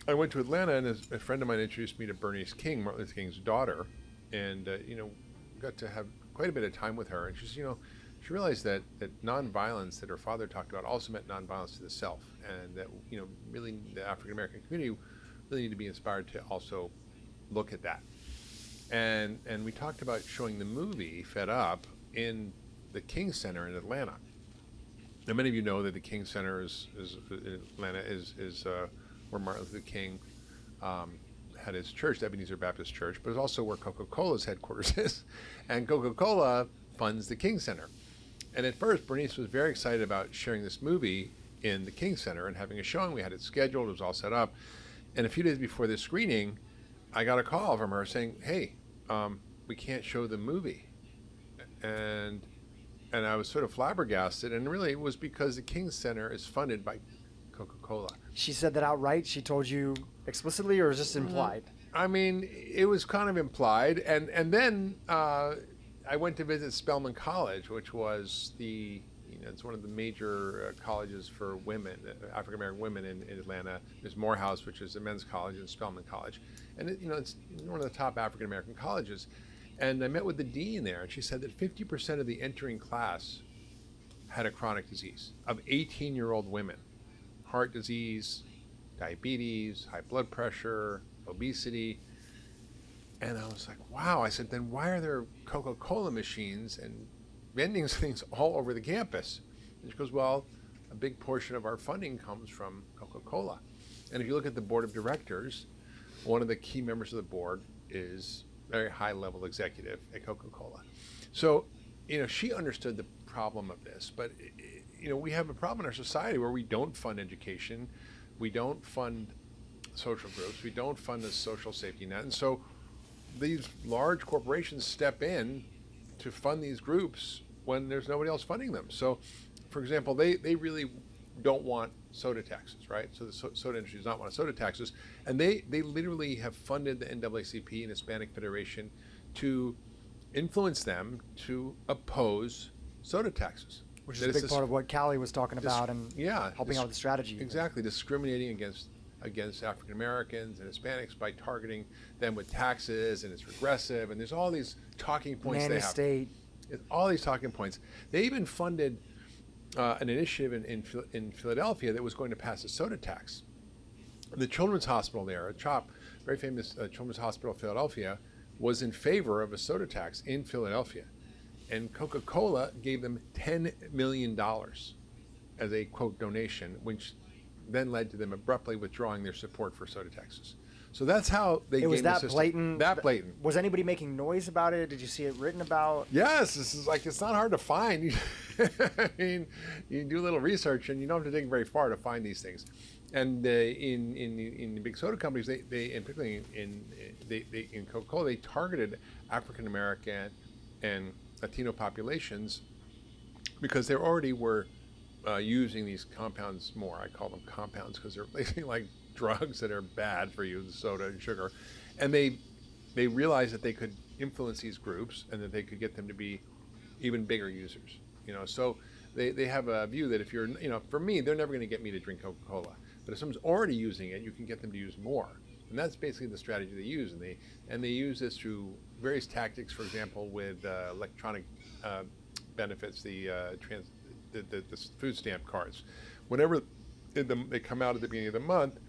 I went to Atlanta, and a friend of mine introduced me to Bernice King, Martin Luther King's daughter, and got to have quite a bit of time with her. And she realized that nonviolence that her father talked about also meant nonviolence to the self, and that really the African American community really need to be inspired to also look at that. And we talked about showing the movie Fed Up in the King Center in Atlanta. Now, many of you know that the King Center is in Atlanta is where Martin Luther King had his church, the Ebenezer Baptist Church, but it's also where Coca-Cola's headquarters is. And Coca-Cola funds the King Center. And at first, Bernice was very excited about sharing this movie in the King Center and having a showing. We had it scheduled, it was all set up. And a few days before the screening, I got a call from her saying, "Hey, we can't show the movie." And I was sort of flabbergasted, and really it was because the King Center is funded by Coca-Cola. She said that outright? She told you explicitly, or is this implied? I mean, it was kind of implied, and then I went to visit Spelman College, which was it's one of the major colleges for women, African American women in Atlanta. There's Morehouse, which is a men's college, and Spelman College, and it's one of the top African American colleges. And I met with the dean there, and she said that 50% of the entering class had a chronic disease of 18-year-old women. Heart disease, diabetes, high blood pressure, obesity. And I was like, wow. I said, then why are there Coca-Cola machines and vending things all over the campus? And she goes, well, a big portion of our funding comes from Coca-Cola. And if you look at the board of directors, one of the key members of the board is very high-level executive at Coca-Cola. So, she understood the problem of this, but, we have a problem in our society where we don't fund education, we don't fund social groups, we don't fund the social safety net, and so these large corporations step in to fund these groups when there's nobody else funding them. So, for example, they really don't want soda taxes, right? So the soda industry does not want soda taxes, and they literally have funded the NAACP and Hispanic Federation to influence them to oppose soda taxes. Which is a big part of what Callie was talking about and helping out with the strategy. Exactly, discriminating against African Americans and Hispanics by targeting them with taxes, and it's regressive, and there's all these talking points they have. State. All these talking points. They even funded an initiative in Philadelphia that was going to pass a soda tax. The Children's Hospital there, a CHOP, very famous Children's Hospital of Philadelphia, was in favor of a soda tax in Philadelphia. And Coca-Cola gave them $10 million as a, quote, donation, which then led to them abruptly withdrawing their support for soda taxes. So that's how they It was gamed that the system. blatant. That blatant. Was anybody making noise about it? Did you see it written about? Yes, this is it's not hard to find. I mean, you do a little research, and you don't have to dig very far to find these things. And in the big soda companies, they and particularly in Coca-Cola, they targeted African American and Latino populations because they already were using these compounds more. I call them compounds because they're basically like drugs that are bad for you, the soda and sugar. And they realized that they could influence these groups and that they could get them to be even bigger users. So they have a view that if you're, for me, they're never going to get me to drink Coca-Cola. But if someone's already using it, you can get them to use more. And that's basically the strategy they use. And they use this through various tactics, for example, with electronic benefits, the food stamp cards. Whenever they come out at the beginning of the month,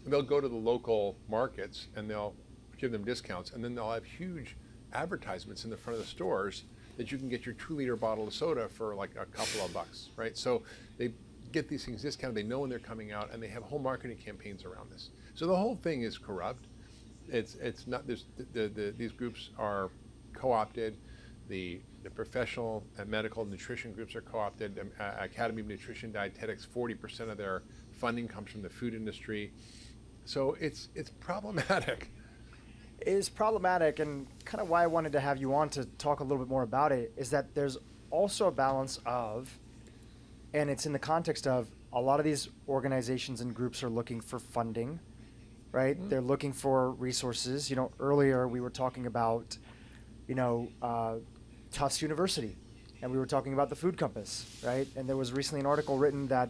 they'll go to the local markets and they'll give them discounts, and then they'll have huge advertisements in the front of the stores that you can get your 2-liter bottle of soda for like a couple of bucks, right? So they get these things discounted, they know when they're coming out, and they have whole marketing campaigns around this. So the whole thing is corrupt. It's not this. These groups are co-opted. The professional and medical nutrition groups are co-opted. Academy of Nutrition Dietetics, 40% of their funding comes from the food industry. So it's problematic. It is problematic, and kind of why I wanted to have you on to talk a little bit more about it is that there's also a balance of, and it's in the context of, a lot of these organizations and groups are looking for funding, right? Mm-hmm. They're looking for resources. Earlier we were talking about, Tufts University, and we were talking about the Food Compass, right? And there was recently an article written that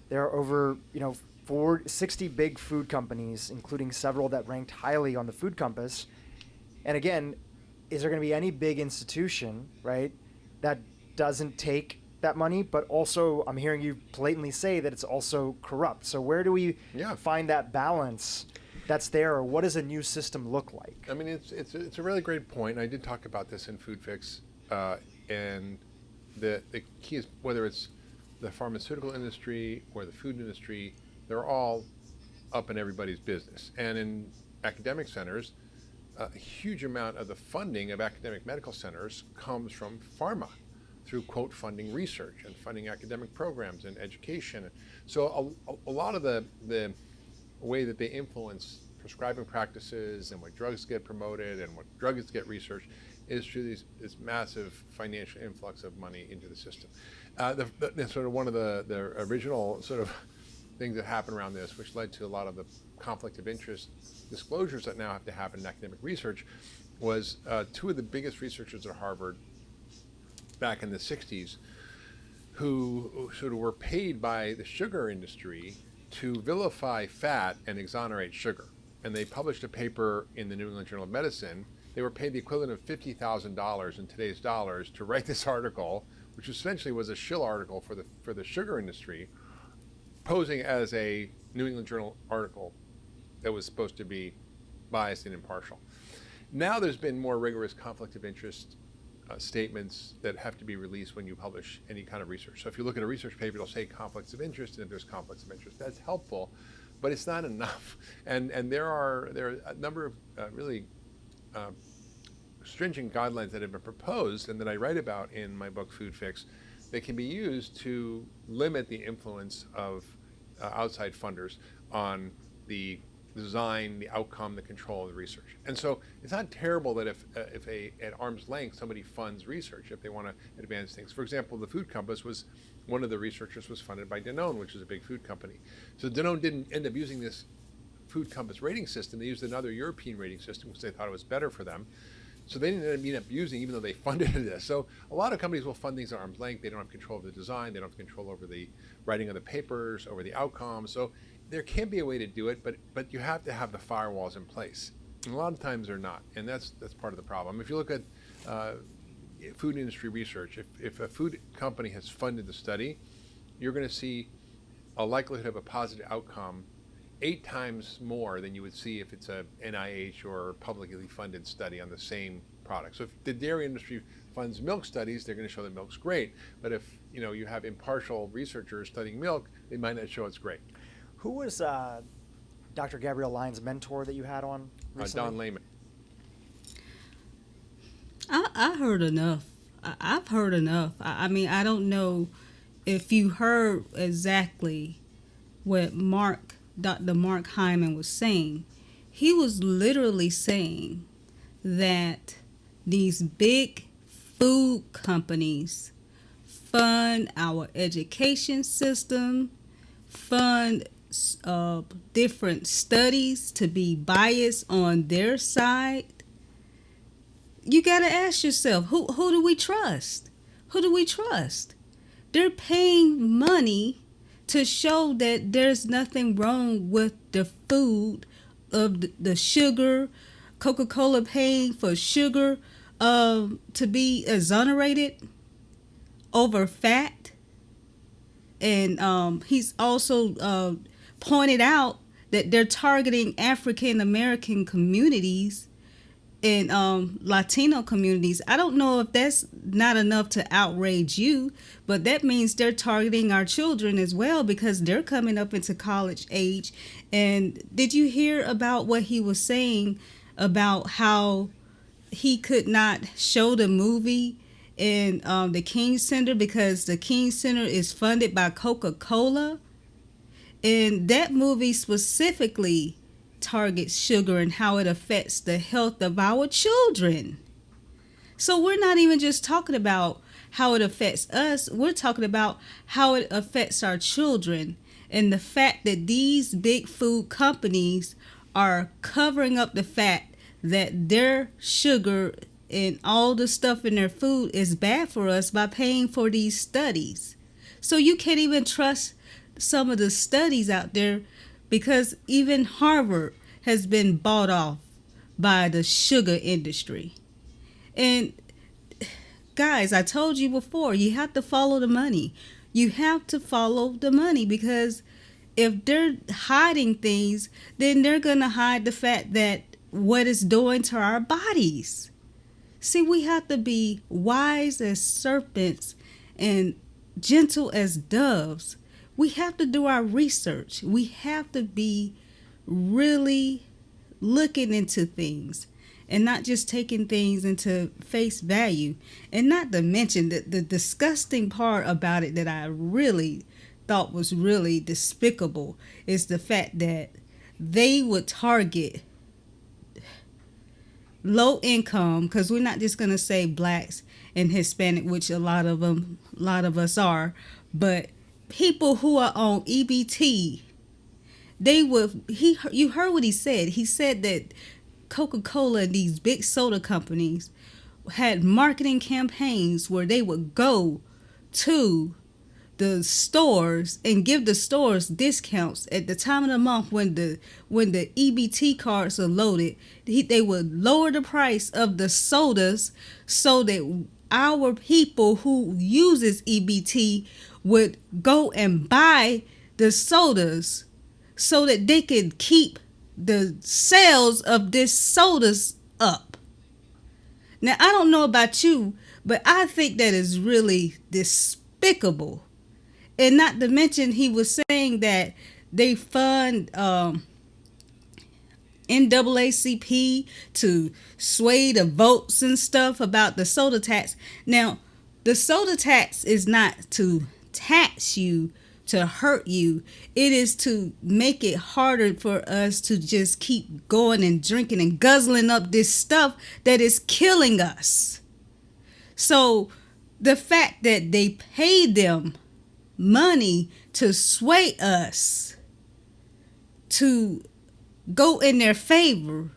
there are over, 60 big food companies, including several that ranked highly on the Food Compass. And again, is there going to be any big institution, right, that doesn't take that money? But also, I'm hearing you blatantly say that it's also corrupt. So where do we find that balance that's there, or what does a new system look like? I mean, it's a really great point. I did talk about this in Food Fix, and the key is whether it's the pharmaceutical industry or the food industry, they're all up in everybody's business. And in academic centers, a huge amount of the funding of academic medical centers comes from pharma through, quote, funding research and funding academic programs and education. So a lot of the way that they influence prescribing practices and what drugs get promoted and what drugs get researched is through this massive financial influx of money into the system. Sort of one of the original sort of things that happened around this, which led to a lot of the conflict of interest disclosures that now have to happen in academic research, was two of the biggest researchers at Harvard back in the 60s who sort of were paid by the sugar industry to vilify fat and exonerate sugar. And they published a paper in the New England Journal of Medicine. They were paid the equivalent of $50,000 in today's dollars to write this article, which essentially was a shill article for the sugar industry, posing as a New England Journal article that was supposed to be biased and impartial. Now there's been more rigorous conflict of interest statements that have to be released when you publish any kind of research. So if you look at a research paper, it'll say conflicts of interest, and if there's conflicts of interest, that's helpful, but it's not enough. And there are a number of really stringent guidelines that have been proposed and that I write about in my book Food Fix that can be used to limit the influence of outside funders on the design, the outcome, the control of the research. And so it's not terrible that if at arm's length somebody funds research if they want to advance things. For example, the Food Compass was, one of the researchers was funded by Danone, which is a big food company. So Danone didn't end up using this Food Compass rating system. They used another European rating system because they thought it was better for them. So they didn't end up using, even though they funded this. So a lot of companies will fund things at arm's length. They don't have control of the design. They don't have control over the writing of the papers, over the outcomes. So there can be a way to do it, but you have to have the firewalls in place. And a lot of times they're not, and that's part of the problem. If you look at food industry research, if a food company has funded the study, you're going to see a likelihood of a positive outcome 8 times more than you would see if it's a NIH or publicly funded study on the same product. So if the dairy industry funds milk studies, they're going to show that milk's great. But if you have impartial researchers studying milk, they might not show it's great. Who was Dr. Gabrielle Lyon's mentor that you had on recently? Don Lehman. I heard enough. I've heard enough. I mean, I don't know if you heard exactly what Dr. Mark Hyman was saying. He was literally saying that these big food companies fund our education system, fund different studies to be biased on their side. You got to ask yourself, who do we trust? Who do we trust? They're paying money to show that there's nothing wrong with the food, of the sugar, Coca-Cola paying for sugar to be exonerated over fat. And he's also pointed out that they're targeting African American communities and Latino communities. I don't know if that's not enough to outrage you, but that means they're targeting our children as well because they're coming up into college age. And did you hear about what he was saying about how he could not show the movie in the King Center because the King Center is funded by Coca-Cola? And that movie specifically targets sugar and how it affects the health of our children. So we're not even just talking about how it affects us. We're talking about how it affects our children, and the fact that these big food companies are covering up the fact that their sugar and all the stuff in their food is bad for us by paying for these studies. So you can't even trust some of the studies out there because even Harvard has been bought off by the sugar industry. And guys, I told you before, you have to follow the money. You have to follow the money, because if they're hiding things, then they're going to hide the fact that what it's doing to our bodies. See, we have to be wise as serpents and gentle as doves. We have to do our research. We have to be really looking into things and not just taking things into face value. And not to mention the disgusting part about it that I really thought was really despicable is the fact that they would target low income, because we're not just going to say blacks and Hispanic, which a lot of us are, but people who are on EBT. You heard what he said. He said that Coca-Cola and these big soda companies had marketing campaigns where they would go to the stores and give the stores discounts at the time of the month when the EBT cards are loaded. They would lower the price of the sodas so that our people who uses EBT would go and buy the sodas so that they could keep the sales of this sodas up. Now, I don't know about you, but I think that is really despicable. And not to mention, he was saying that they fund NAACP to sway the votes and stuff about the soda tax. Now, the soda tax is not to tax you to hurt you. It is to make it harder for us to just keep going and drinking and guzzling up this stuff that is killing us. So the fact that they pay them money to sway us to go in their favor,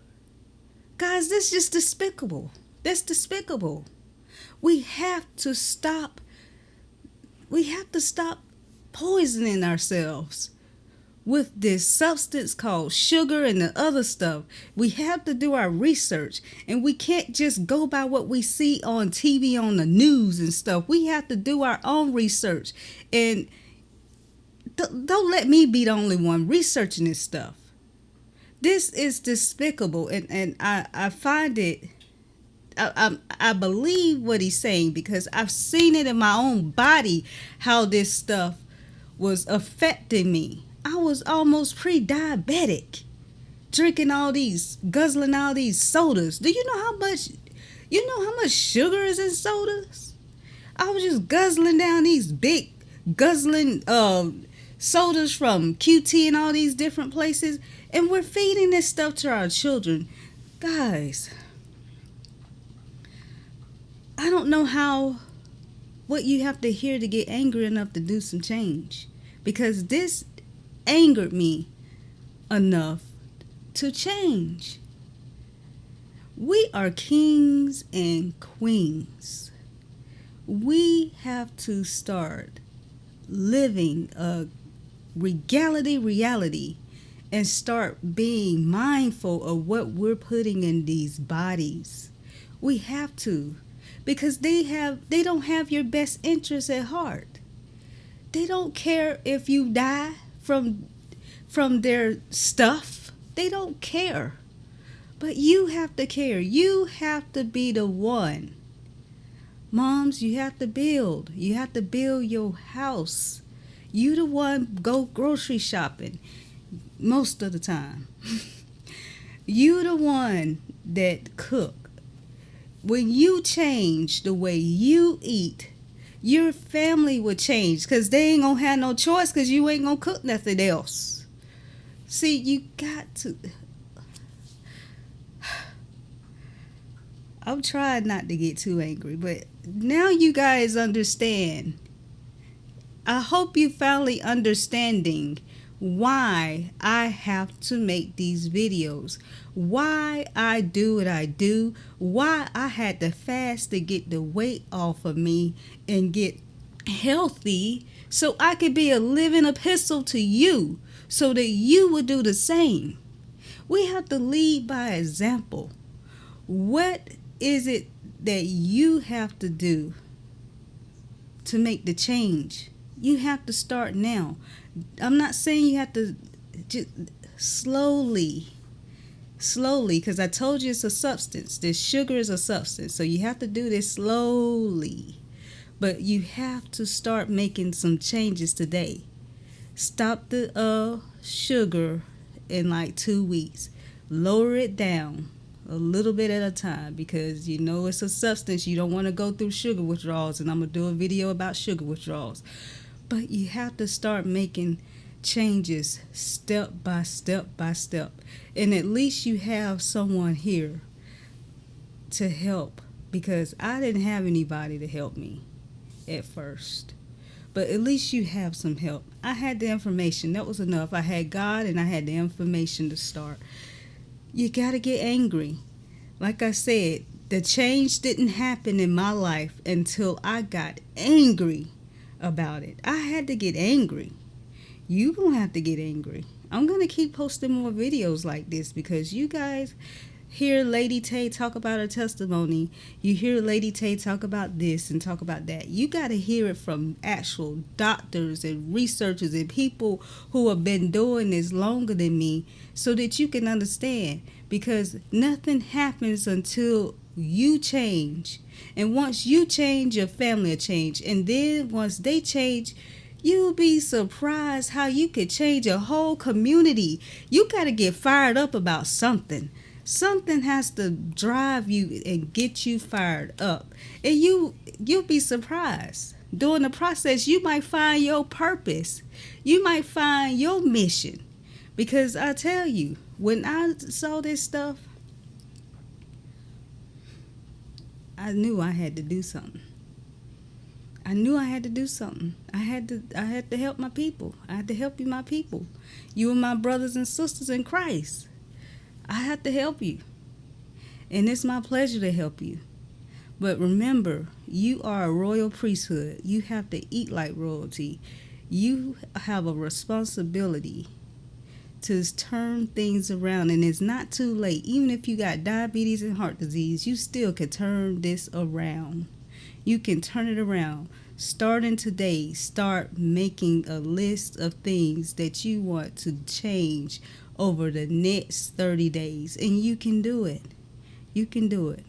guys, this is just despicable. That's despicable. We have to stop poisoning ourselves with this substance called sugar and the other stuff. We have to do our research, and we can't just go by what we see on TV, on the news and stuff. We have to do our own research, and don't let me be the only one researching this stuff. This is despicable, and I find it, I believe what he's saying, because I've seen it in my own body how this stuff was affecting me. I was almost pre-diabetic, guzzling all these sodas. Do you know how much sugar is in sodas? I was just guzzling down these big guzzling sodas from QT and all these different places, and we're feeding this stuff to our children. Guys, I don't know what you have to hear to get angry enough to do some change, because this angered me enough to change. We are kings and queens. We have to start living a reality and start being mindful of what we're putting in these bodies. We have to, because they don't have your best interests at heart. They don't care if you die from their stuff. They don't care. But you have to care. You have to be the one. Moms, you have to build. You have to build your house. You the one go grocery shopping most of the time. You the one that cook. When you change the way you eat, your family will change, because they ain't gonna have no choice, because you ain't gonna cook nothing else. See, you got to. I'm trying not to get too angry, but now you guys understand. I hope you finally understanding why I have to make these videos, why I do what I do, why I had to fast to get the weight off of me and get healthy so I could be a living epistle to you, so that you would do the same. We have to lead by example. What is it that you have to do to make the change? You have to start now. I'm not saying you have to just slowly, because I told you it's a substance. This sugar is a substance, so you have to do this slowly. But you have to start making some changes today. Stop the sugar in like 2 weeks. Lower it down a little bit at a time, because you know it's a substance. You don't want to go through sugar withdrawals, and I'm going to do a video about sugar withdrawals. But you have to start making changes step by step by step. And at least you have someone here to help, because I didn't have anybody to help me at first. But at least you have some help. I had the information. That was enough. I had God and I had the information to start. You got to get angry. Like I said, the change didn't happen in my life until I got angry about it. I had to get angry. You don't have to get angry. I'm going to keep posting more videos like this, because you guys hear Lady Tay talk about her testimony. You hear Lady Tay talk about this and talk about that. You got to hear it from actual doctors and researchers and people who have been doing this longer than me, so that you can understand. Because nothing happens until you change. And once you change, your family will change. And then once they change, you'll be surprised how you could change a whole community. You got to get fired up about something. Something has to drive you and get you fired up. And you'll be surprised. During the process, you might find your purpose. You might find your mission. Because I tell you, when I saw this stuff, I knew I had to do something. I knew I had to do something. I had to help my people. I had to help you, my people. You are my brothers and sisters in Christ. I have to help you. And it's my pleasure to help you. But remember, you are a royal priesthood. You have to eat like royalty. You have a responsibility to turn things around. And it's not too late. Even if you got diabetes and heart disease, you still can turn this around. You can turn it around. Starting today, start making a list of things that you want to change over the next 30 days. And you can do it. You can do it.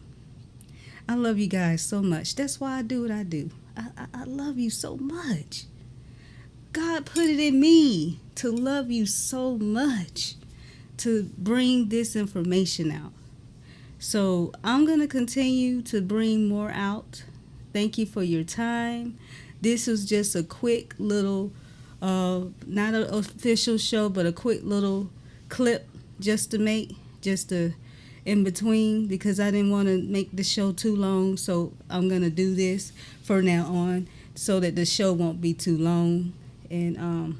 I love you guys so much. That's why I do what I do. I love you so much. God put it in me to love you so much, to bring this information out. So I'm going to continue to bring more out. Thank you for your time. This was just a quick little, not an official show, but a quick little clip just to in between, because I didn't want to make the show too long. So I'm going to do this for now on so that the show won't be too long. And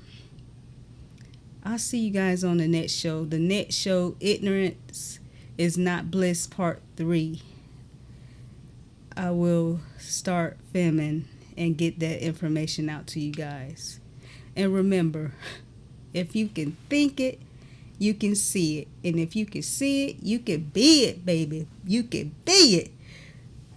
I'll see you guys on the next show. The next show, Ignorance is Not Bliss Part 3. I will start filming and get that information out to you guys. And remember, if you can think it, you can see it. And if you can see it, you can be it, baby. You can be it.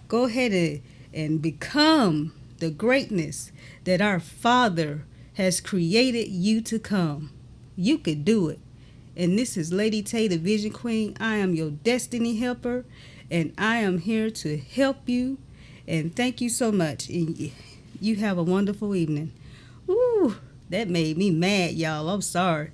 Go ahead and become the greatness that our Father has created you to come. You could do it. And this is Lady Tay, the Vision Queen. I am your destiny helper, and I am here to help you. And thank you so much. And you have a wonderful evening. Woo, that made me mad, y'all. I'm sorry.